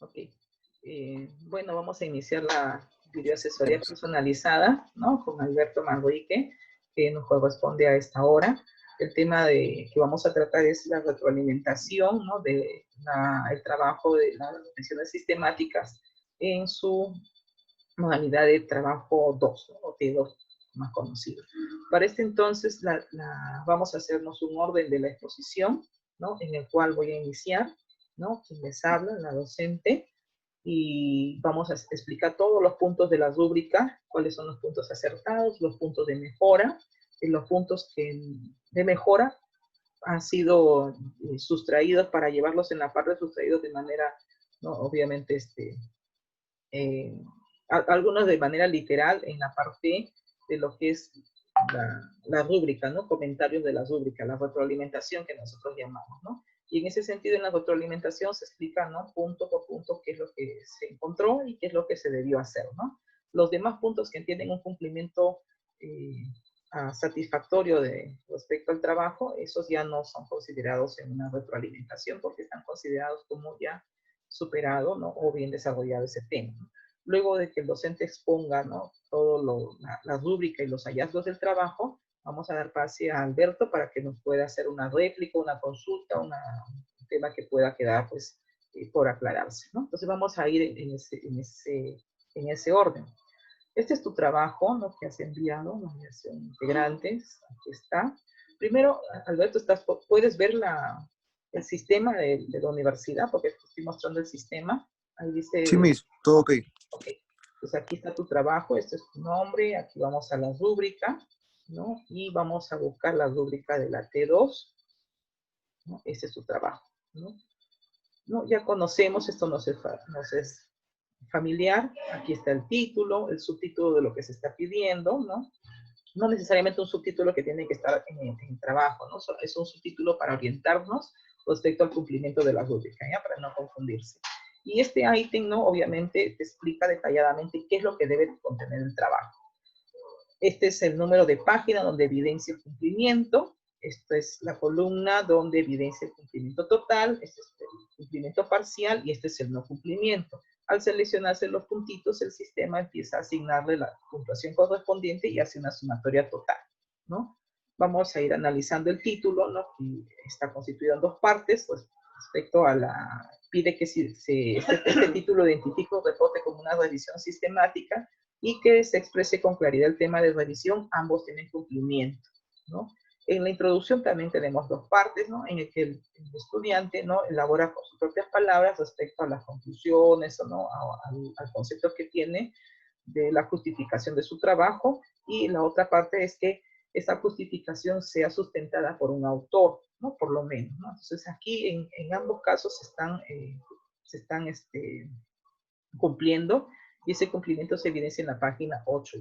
Ok. Bueno, vamos a iniciar la videoasesoría personalizada, ¿no? Con Alberto Manrique, que nos corresponde a esta hora. El tema que vamos a tratar es la retroalimentación, ¿no? El trabajo de las reflexiones sistemáticas en su modalidad de trabajo 2, ¿no? O T2, más conocido. Para este entonces vamos a hacernos un orden de la exposición, ¿no? En el cual voy a iniciar, ¿no? Quien les habla, la docente, y vamos a explicar todos los puntos de la rúbrica, cuáles son los puntos acertados, los puntos de mejora, y los puntos de mejora han sido sustraídos para llevarlos en la parte sustraídos de manera, ¿no? Obviamente, eh, algunos de manera literal en la parte de lo que es la rúbrica, ¿no? Comentarios de la rúbrica, la retroalimentación que nosotros llamamos, ¿no? Y en ese sentido, en la retroalimentación se explica, ¿no? Punto por punto qué es lo que se encontró y qué es lo que se debió hacer, ¿no? Los demás puntos que tienen un cumplimiento satisfactorio respecto al trabajo, esos ya no son considerados en una retroalimentación porque están considerados como ya superado, ¿no? O bien desarrollado ese tema, ¿no? Luego de que el docente exponga, ¿no? Todo la rúbrica y los hallazgos del trabajo, vamos a dar pase a Alberto para que nos pueda hacer una réplica, una consulta, un tema que pueda quedar, pues, por aclararse, ¿no? Entonces vamos a ir en ese orden. Este es tu trabajo, ¿no? Que has enviado, la versión integrantes, aquí está. Primero, Alberto, puedes ver el sistema de la universidad, porque estoy mostrando el sistema. Ahí Sí, dice, Miss, todo ok. ok. Pues aquí está tu trabajo, este es tu nombre, aquí vamos a la rúbrica, ¿no? Y vamos a buscar la rúbrica de la T2, ¿no? Este es tu trabajo, ¿no? ¿No? Ya conocemos, esto nos es familiar, aquí está el título, el subtítulo de lo que se está pidiendo, ¿no? No necesariamente un subtítulo que tiene que estar en trabajo, ¿no? Es un subtítulo para orientarnos respecto al cumplimiento de la rúbrica, ¿ya? Para no confundirse. Y este ítem, ¿no? Obviamente te explica detalladamente qué es lo que debe contener el trabajo. Este es el número de página donde evidencia el cumplimiento. Esta es la columna donde evidencia el cumplimiento total. Este es el cumplimiento parcial y este es el no cumplimiento. Al seleccionarse los puntitos, el sistema empieza a asignarle la puntuación correspondiente y hace una sumatoria total, ¿no? Vamos a ir analizando el título, ¿no? Que está constituido en dos partes, pues respecto a pide que este título identifique reporte como una revisión sistemática y que se exprese con claridad el tema de revisión, ambos tienen cumplimiento, ¿no? En la introducción también tenemos dos partes, ¿no? En el que el estudiante, ¿no? Elabora con sus propias palabras respecto a las conclusiones, ¿no? Al concepto que tiene de la justificación de su trabajo, y la otra parte es que esa justificación sea sustentada por un autor, ¿no? Por lo menos, ¿no? Entonces aquí en ambos casos se están cumpliendo, y ese cumplimiento se evidencia en la página 8,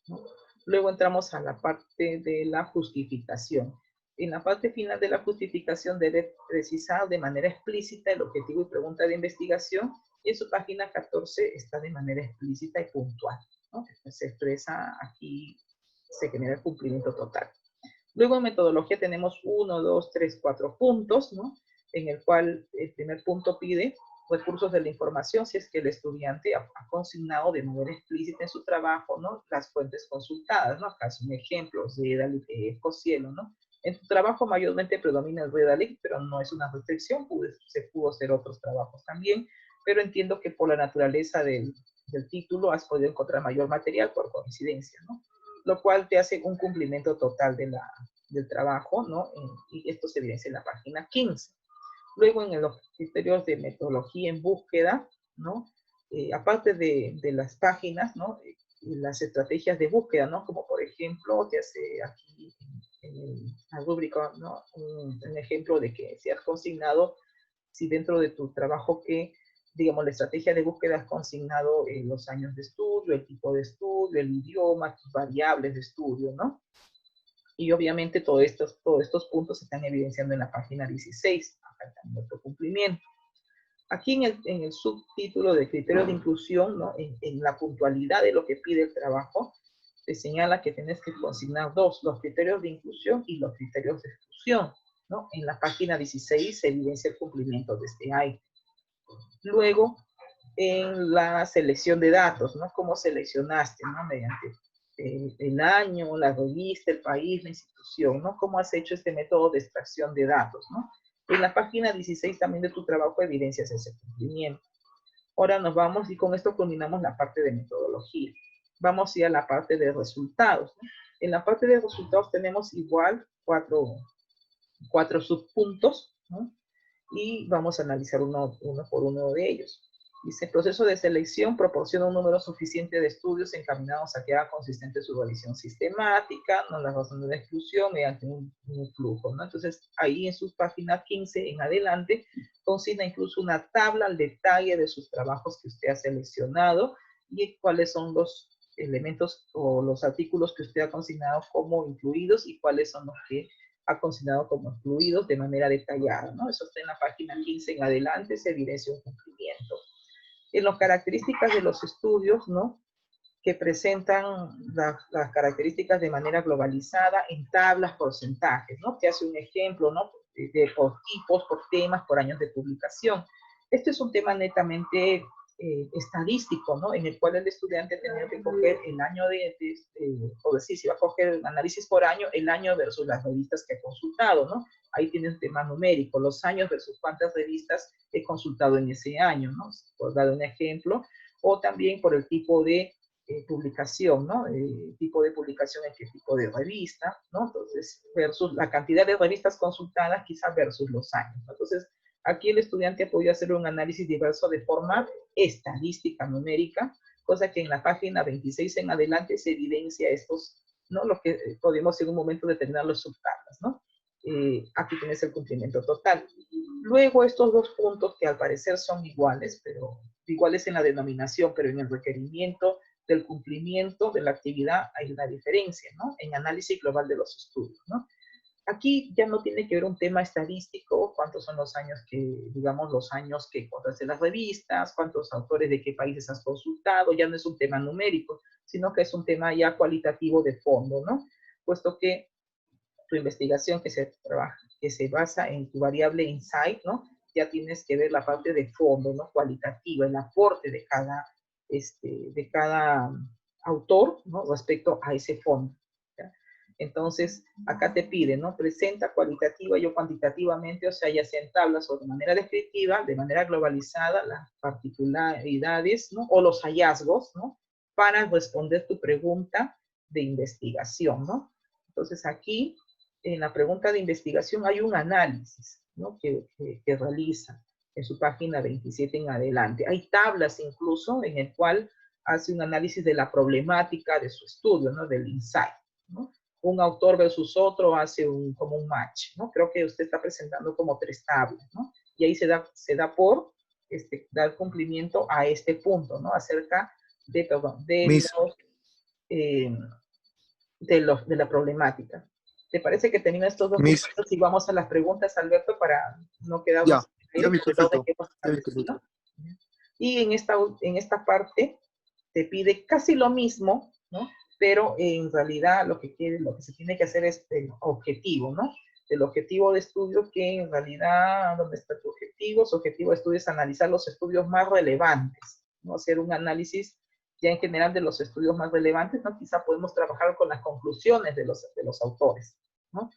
¿no? Luego entramos a la parte de la justificación. En la parte final de la justificación debe precisar de manera explícita el objetivo y pregunta de investigación, y en su página 14 está de manera explícita y puntual, ¿no? Se expresa aquí, se genera el cumplimiento total. Luego en metodología tenemos 1, 2, 3, 4 puntos, ¿no? En el cual el primer punto pide recursos de la información, si es que el estudiante ha consignado de manera explícita en su trabajo, ¿no? Las fuentes consultadas, ¿no? Acá son ejemplos de Ecocielo, ¿no? En tu trabajo mayormente predomina el Redalytics, pero no es una restricción, se pudo hacer otros trabajos también, pero entiendo que por la naturaleza del título has podido encontrar mayor material por coincidencia, ¿no? Lo cual te hace un cumplimiento total del trabajo, ¿no? Y esto se evidencia en la página 15. Luego, en los criterios de metodología en búsqueda, ¿no? Aparte de las páginas, ¿no? Las estrategias de búsqueda, ¿no? Como por ejemplo, te hace aquí en la rúbrica, ¿no? Un ejemplo de que si has consignado, si dentro de tu trabajo que, digamos, la estrategia de búsqueda has consignado los años de estudio, el tipo de estudio, el idioma, tus variables de estudio, ¿no? Y obviamente todos estos puntos se están evidenciando en la página 16, acá también otro cumplimiento. Aquí en el subtítulo de criterios de inclusión, ¿no? En la puntualidad de lo que pide el trabajo, te señala que tienes que consignar dos, los criterios de inclusión y los criterios de exclusión, ¿no? En la página 16 se evidencia el cumplimiento de este ítem. Luego, en la selección de datos, ¿no? ¿Cómo seleccionaste, ¿no? Mediante el año, la revista, el país, la institución, ¿no? ¿Cómo has hecho este método de extracción de datos, ¿no? En la página 16 también de tu trabajo evidencias ese cumplimiento. Ahora nos vamos y con esto culminamos la parte de metodología. Vamos a ir a la parte de resultados, ¿no? En la parte de resultados tenemos igual cuatro subpuntos, ¿no? Y vamos a analizar uno por uno de ellos. Dice, el proceso de selección proporciona un número suficiente de estudios encaminados a que haga consistente su revisión sistemática, no las razones de exclusión mediante un flujo, ¿no? Entonces, ahí en sus páginas 15 en adelante, consigna incluso una tabla al detalle de sus trabajos que usted ha seleccionado y cuáles son los elementos o los artículos que usted ha consignado como incluidos y cuáles son los que ha considerado como incluidos de manera detallada, ¿no? Eso está en la página 15 en adelante, se evidencia un cumplimiento. En las características de los estudios, ¿no? Que presentan las características de manera globalizada en tablas, porcentajes, ¿no? Que hace un ejemplo, ¿no? Por tipos, por temas, por años de publicación. Este es un tema netamente estadístico, ¿no? En el cual el estudiante tenía que coger el año o decir, si va a coger el análisis por año, el año versus las revistas que ha consultado, ¿no? Ahí tiene un tema numérico, los años versus cuántas revistas he consultado en ese año, ¿no? Por dar un ejemplo, o también por el tipo de publicación, ¿no? Tipo de publicación, en qué tipo de revista, ¿no? Entonces, versus la cantidad de revistas consultadas, quizás versus los años, ¿no? Entonces, aquí el estudiante ha podido hacer un análisis diverso de forma estadística numérica, cosa que en la página 26 en adelante se evidencia estos, ¿no? Lo que podemos en un momento determinar los subtablas, ¿no? Aquí tienes el cumplimiento total. Luego estos dos puntos que al parecer son iguales, pero iguales en la denominación, pero en el requerimiento del cumplimiento de la actividad hay una diferencia, ¿no? En análisis global de los estudios, ¿no? Aquí ya no tiene que ver un tema estadístico, cuántos son los años que, digamos, los años que encontraste en las revistas, cuántos autores de qué países has consultado, ya no es un tema numérico, sino que es un tema ya cualitativo de fondo, ¿no? Puesto que tu investigación que se basa en tu variable insight, ¿no? Ya tienes que ver la parte de fondo, ¿no? Cualitativa, el aporte de cada autor, ¿no? Respecto a ese fondo. ¿Ya? Entonces, acá te pide, ¿no? Presenta cualitativa y o cuantitativamente, o sea, ya sea en tablas o de manera descriptiva, de manera globalizada, las particularidades, ¿no? O los hallazgos, ¿no? Para responder tu pregunta de investigación, ¿no? Entonces, aquí, en la pregunta de investigación, hay un análisis, ¿no? que realiza en su página 27 en adelante. Hay tablas incluso en el cual hace un análisis de la problemática de su estudio, ¿no? Del insight, ¿no? Un autor versus otro hace como un match, ¿no? Creo que usted está presentando como 3 tablas, ¿no? Y ahí se da por dar cumplimiento a este punto, ¿no? Acerca de, de la problemática. ¿Te parece que termino estos dos Miss, puntos y vamos a las preguntas, Alberto, para no quedarnos ya, en Miss, el orden perfecto. que hemos Ya, Miss, establecido? perfecto. Y en esta parte te pide casi lo mismo, ¿no? Pero en realidad lo que se tiene que hacer es el objetivo, ¿no? El objetivo de estudio que en realidad, ¿dónde está tu objetivo? Su objetivo de estudio es analizar los estudios más relevantes, ¿no? Hacer un análisis ya en general de los estudios más relevantes, ¿no? Quizá podemos trabajar con las conclusiones de los autores, ¿no?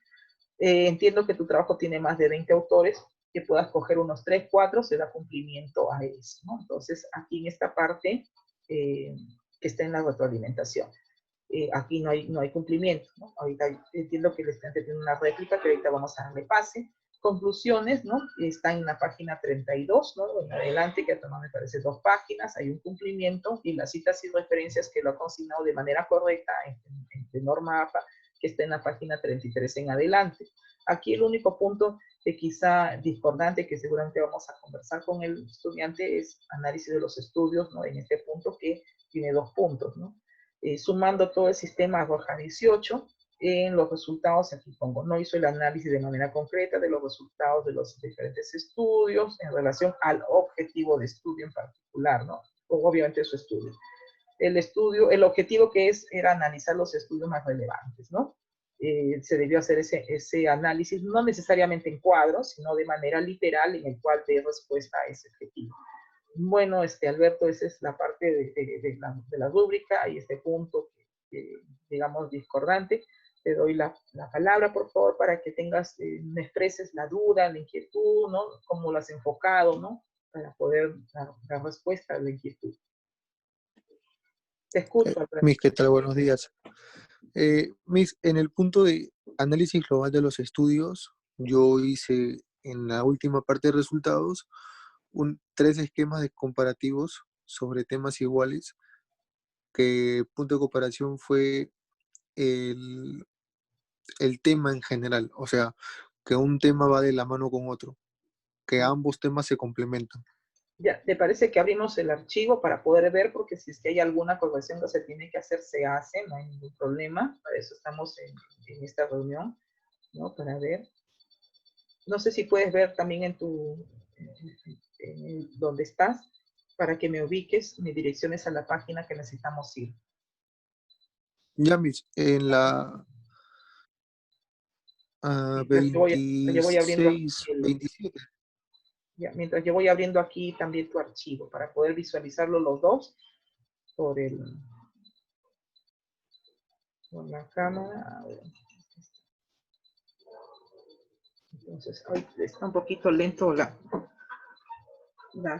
Entiendo que tu trabajo tiene más de 20 autores, que puedas coger unos 3, 4, se da cumplimiento a eso, ¿no? Entonces, aquí en esta parte, que está en la retroalimentación, aquí no hay cumplimiento, ¿no? Ahorita entiendo que el estudiante tiene una réplica, que ahorita vamos a darle pase. Conclusiones, ¿no? Está en la página 32, ¿no? En adelante, que a me parece 2 páginas, hay un cumplimiento, y las citas y referencias que lo ha consignado de manera correcta en norma APA, que está en la página 33 en adelante. Aquí el único punto que quizá discordante, que seguramente vamos a conversar con el estudiante, es análisis de los estudios, ¿no? En este punto que tiene 2 puntos, ¿no? Sumando todo el sistema arroja 18, en los resultados, aquí pongo, no hizo el análisis de manera concreta de los resultados de los diferentes estudios en relación al objetivo de estudio en particular, ¿no? O obviamente su estudio. El objetivo que era analizar los estudios más relevantes, ¿no? Se debió hacer ese análisis, no necesariamente en cuadros, sino de manera literal, en el cual dé respuesta a ese objetivo. Bueno, Alberto, esa es la parte de la rúbrica y este punto, digamos, discordante. Te doy la palabra, por favor, para que tengas, me expreses la duda, la inquietud, ¿no? Cómo lo has enfocado, ¿no? Para poder dar respuesta a la inquietud. Te escucho, Alberto. Miss, ¿qué tal? Buenos días. Miss, en el punto de análisis global de los estudios, yo hice en la última parte de resultados 3 esquemas de comparativos sobre temas iguales, que punto de comparación fue el, el tema en general, o sea, que un tema va de la mano con otro, que ambos temas se complementan. Ya, ¿te parece que abrimos el archivo para poder ver? Porque si es que hay alguna corrección que se tiene que hacer, se hace, no hay ningún problema. Para eso estamos en esta reunión, ¿no? Para ver. No sé si puedes ver también en donde estás, para que me ubiques, me direcciones a la página que necesitamos ir. Ya, Miss, en la Yo voy abriendo aquí 26, 27. ya, mientras yo voy abriendo aquí también tu archivo, para poder visualizarlo los dos por la cámara. Entonces, hoy está un poquito lento la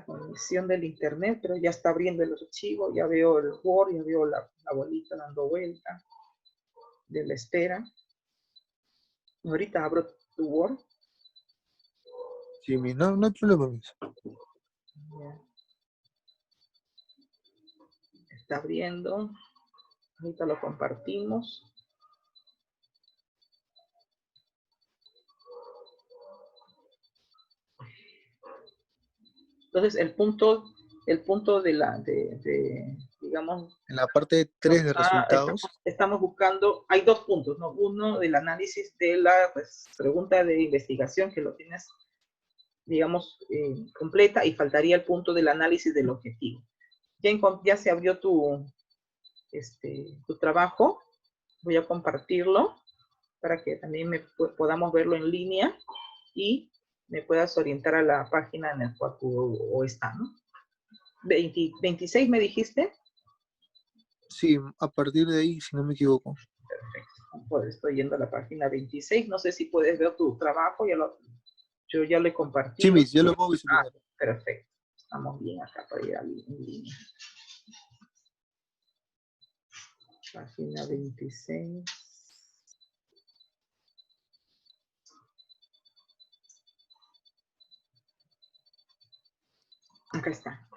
conexión del internet, pero ya está abriendo el archivo, ya veo el Word, ya veo la bolita dando vuelta de la espera. Ahorita abro tu Word. Sí, Miss, no hay problema, Miss. Ya. Está abriendo. Ahorita lo compartimos. Entonces, el punto digamos, En la parte 3 de resultados. estamos buscando, hay dos puntos, ¿no? Uno del análisis de la pregunta de investigación, que lo tienes, digamos, completa, y faltaría el punto del análisis del objetivo. Ya se abrió tu trabajo. Voy a compartirlo para que también podamos verlo en línea y me puedas orientar a la página en la cual tú está, ¿no? 26 me dijiste. Sí, a partir de ahí, si no me equivoco. Perfecto. Pues estoy yendo a la página 26. No sé si puedes ver tu trabajo. Yo ya lo he compartido. Sí, Miss, yo lo puedo visualizar. Perfecto. Estamos bien acá para ir en línea. Página 26. Acá está.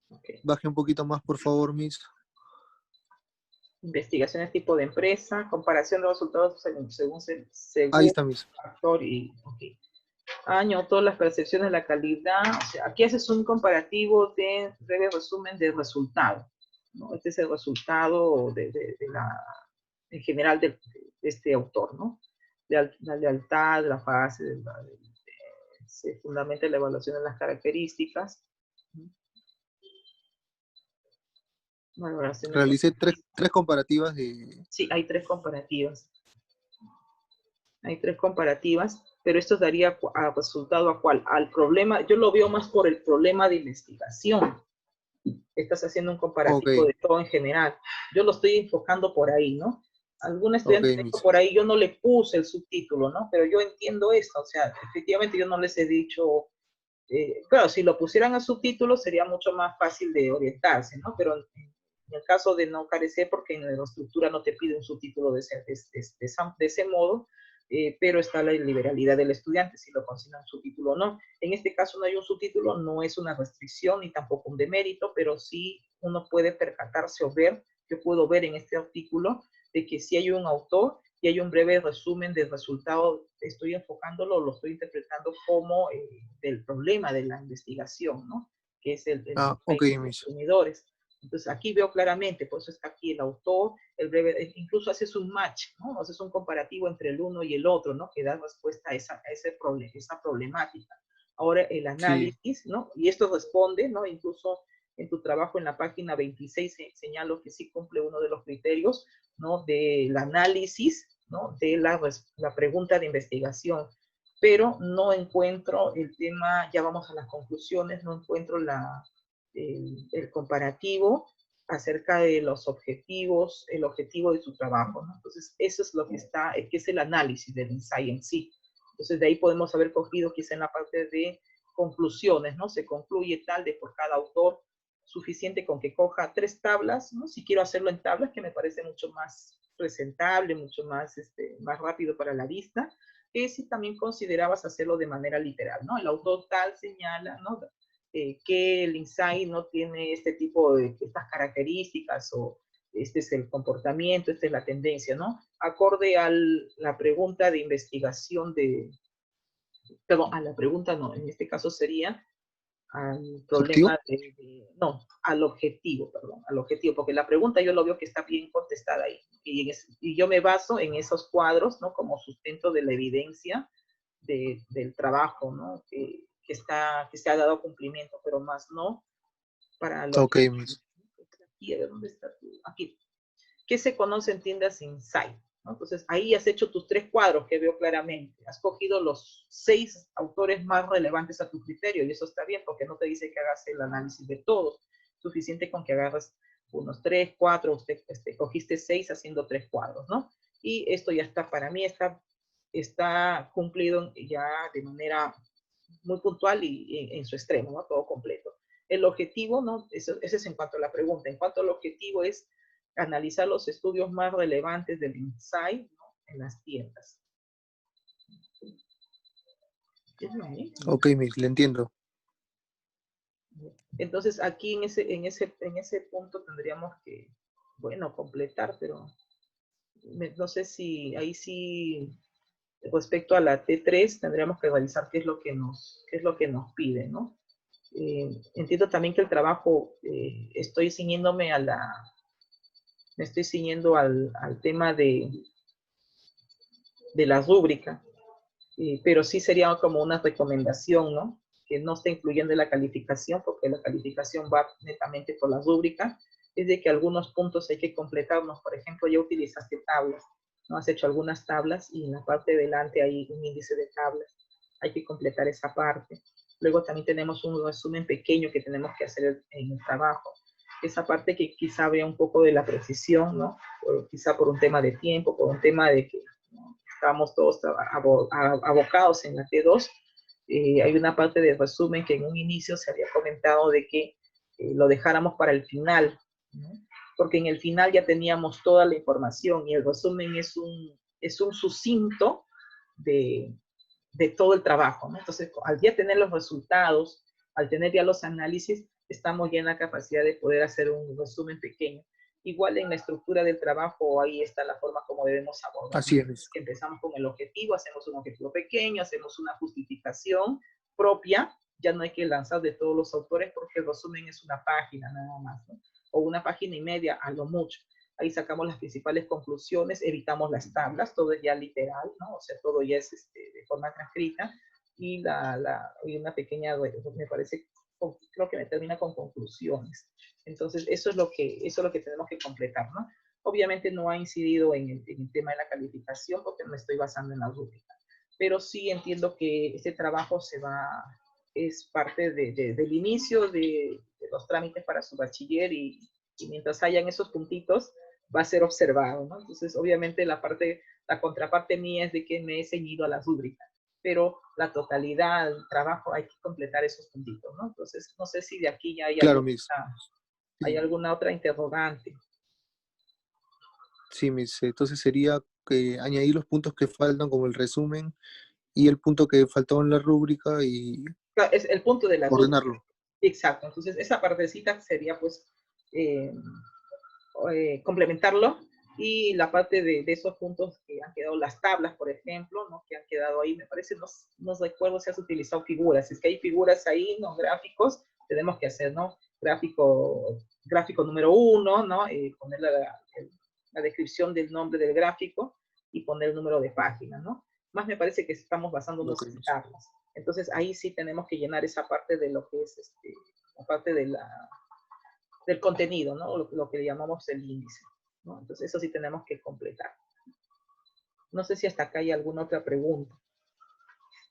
Okay. Baje un poquito más, por favor, Miss. Investigaciones tipo de empresa, comparación de resultados según Ahí está, Miss. factor y okay. Año, todas las percepciones de la calidad. O sea, aquí haces un comparativo de breve resumen del resultado, ¿no? Este es el resultado en general de este autor, ¿no? La lealtad, la fase, se fundamenta en la evaluación de las características. Realicé tres comparativas de... Sí, hay tres comparativas. Hay tres comparativas, pero esto daría a resultado a cuál, al problema. Yo lo veo más por el problema de investigación. Estás haciendo un comparativo de todo en general. Yo lo estoy enfocando por ahí, ¿no? Algún estudiante dijo por ahí, yo no le puse el subtítulo, ¿no? Pero yo entiendo esto, o sea, efectivamente yo no les he dicho, claro, si lo pusieran el subtítulo sería mucho más fácil de orientarse, ¿no? Pero en el caso de no carecer, porque en la estructura no te pide un subtítulo de ese modo, pero está la liberalidad del estudiante si lo consigna un subtítulo o no. En este caso no hay un subtítulo, no es una restricción ni tampoco un demérito, pero sí uno puede percatarse o ver, yo puedo ver en este artículo de que si hay un autor y hay un breve resumen del resultado, estoy enfocándolo, lo estoy interpretando como del problema de la investigación, ¿no? Que es el de los consumidores. Entonces aquí veo claramente, por eso está aquí el autor, el breve, incluso haces un match, ¿no? Haces un comparativo entre el uno y el otro, ¿no? Que da respuesta a esa problemática. Ahora el análisis, sí, ¿no? Y esto responde, ¿no? Incluso en tu trabajo en la página 26 señalo que sí cumple uno de los criterios, ¿no? Del análisis, ¿no? De la pregunta de investigación. Pero no encuentro el tema, ya vamos a las conclusiones, no encuentro el comparativo acerca de los objetivos, el objetivo de su trabajo, ¿no? Entonces, eso es lo que está, que es el análisis del ensayo en sí. Entonces, de ahí podemos haber cogido quizá en la parte de conclusiones, ¿no? Se concluye tal de por cada autor, suficiente con que coja 3 tablas, ¿no? Si quiero hacerlo en tablas, que me parece mucho más presentable, mucho más, más rápido para la vista, que si también considerabas hacerlo de manera literal, ¿no? El autor tal señala, ¿no? Que el insight no tiene este tipo de estas características o este es el comportamiento, esta es la tendencia, ¿no? Acorde a la pregunta de investigación perdón, a la pregunta no, en este caso sería al ¿Objetivo? problema no, al objetivo, perdón, al objetivo, porque la pregunta yo lo veo que está bien contestada ahí, y yo me baso en esos cuadros, ¿no? Como sustento de la evidencia del trabajo, ¿no? Que se ha dado cumplimiento, pero más no para lo Ok, que... Miss. Aquí, a ver, ¿dónde está tú? Aquí. ¿Qué se conoce en tiendas Insight? ¿No? Entonces, ahí has hecho tus 3 cuadros que veo claramente. Has cogido los 6 autores más relevantes a tu criterio, y eso está bien, porque no te dice que hagas el análisis de todos. Suficiente con que agarras unos 3, 4, usted cogiste 6 haciendo 3 cuadros, ¿no? Y esto ya está, para mí está cumplido ya de manera muy puntual y en su extremo, ¿no? Todo completo. El objetivo, ¿no? Ese es en cuanto a la pregunta. En cuanto al objetivo es analizar los estudios más relevantes del insight, ¿no? En las tiendas. Ok, Miss, le entiendo. Entonces, aquí en ese punto tendríamos que, bueno, completar, pero no sé si ahí sí, respecto a la T3, tendríamos que revisar qué es lo que nos pide, ¿no? Entiendo también que el trabajo, me estoy ciñendo al tema de la rúbrica, pero sí sería como una recomendación, ¿no? Que no esté incluyendo la calificación, porque la calificación va netamente por la rúbrica, es de que algunos puntos hay que completarnos. Por ejemplo, ya utilizaste tablas, ¿no? Has hecho algunas tablas y en la parte de delante hay un índice de tablas. Hay que completar esa parte. Luego también tenemos un resumen pequeño que tenemos que hacer en el trabajo. Esa parte que quizá vea un poco de la precisión, ¿no? Quizá por un tema de tiempo, por un tema de que, ¿no? Estamos todos abocados en la T2. Hay una parte del resumen que en un inicio se había comentado de que lo dejáramos para el final, ¿no? Porque en el final ya teníamos toda la información y el resumen es un sucinto de, de todo el trabajo, ¿no? Entonces, al ya tener los resultados, al tener ya los análisis, estamos ya en la capacidad de poder hacer un resumen pequeño. Igual en la estructura del trabajo, ahí está la forma como debemos abordar, ¿no? Así es, Miss. Que empezamos con el objetivo, hacemos un objetivo pequeño, hacemos una justificación propia, ya no hay que lanzar de todos los autores porque el resumen es una página nada más, ¿no? O una página y media a lo mucho. Ahí sacamos las principales conclusiones, evitamos las tablas, todo es ya literal, ¿no? O sea, todo ya es de forma transcrita y, y una pequeña, me parece, creo que me termina con conclusiones. Entonces, eso es lo que tenemos que completar, ¿no? Obviamente no ha incidido en el tema de la calificación porque me estoy basando en la rúbrica, pero sí entiendo que este trabajo es parte del inicio de los trámites para su bachiller y mientras hayan esos puntitos, va a ser observado, ¿no? Entonces, obviamente, la contraparte mía es de que me he ceñido a la rúbrica, pero la totalidad del trabajo hay que completar esos puntitos, ¿no? Entonces, no sé si de aquí ya Claro, Miss. hay Sí, alguna otra interrogante. sí, Miss. Entonces sería que añadir los puntos que faltan como el resumen y el punto que faltaba en la rúbrica y Es el punto de la rúbrica. ordenarlo. Exacto. Entonces, esa partecita sería, pues, eh, complementarlo y la parte de esos puntos que han quedado, las tablas, por ejemplo, ¿no? Que han quedado ahí, me parece, no recuerdo si has utilizado figuras, es que hay figuras ahí, ¿no? Gráficos, tenemos que hacer, ¿no? Gráfico número 1, ¿no? Poner la descripción del nombre del gráfico y poner el número de página, ¿no? Más me parece que estamos basándonos Ok, en Miss. tablas. Entonces ahí sí tenemos que llenar esa parte de lo que es la parte del contenido, ¿no? Lo que llamamos el índice, ¿no? Entonces eso sí tenemos que completar. No sé si hasta acá hay alguna otra pregunta.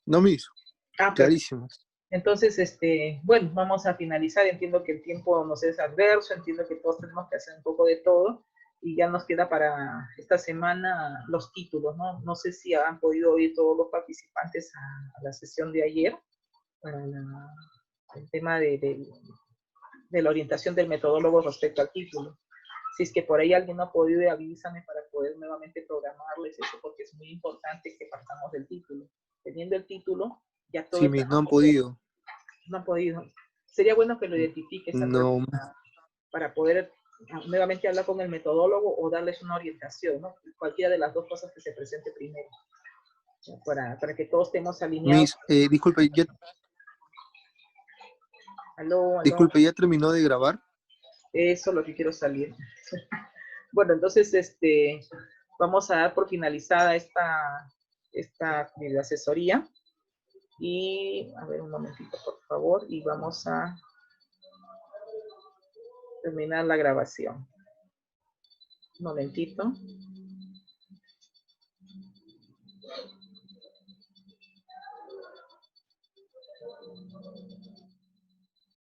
No, Miss. Ah, perfecto. Clarísimo. Entonces, bueno, vamos a finalizar. Entiendo que el tiempo nos es adverso, entiendo que todos tenemos que hacer un poco de todo y ya nos queda para esta semana los títulos, ¿no? No sé si han podido oír todos los participantes a la sesión de ayer para el tema de la orientación del metodólogo respecto al título. Si es que por ahí alguien no ha podido, avísame para poder nuevamente programarles eso, porque es muy importante que partamos del título. Teniendo el título, ya todo Sí, el Miss, no han trabajo podido. no han podido. Sería bueno que lo identifiques, Alberto, No, para poder nuevamente hablar con el metodólogo o darles una orientación, ¿no? Cualquiera de las dos cosas que se presente primero, para que todos estemos alineados. Miss, Aló, aló. disculpe, ¿ya terminó de grabar? Eso es lo que quiero salir. Bueno, entonces, vamos a dar por finalizada esta video asesoría. Y, a ver, un momentito, por favor, y vamos a terminar la grabación. Un momentito.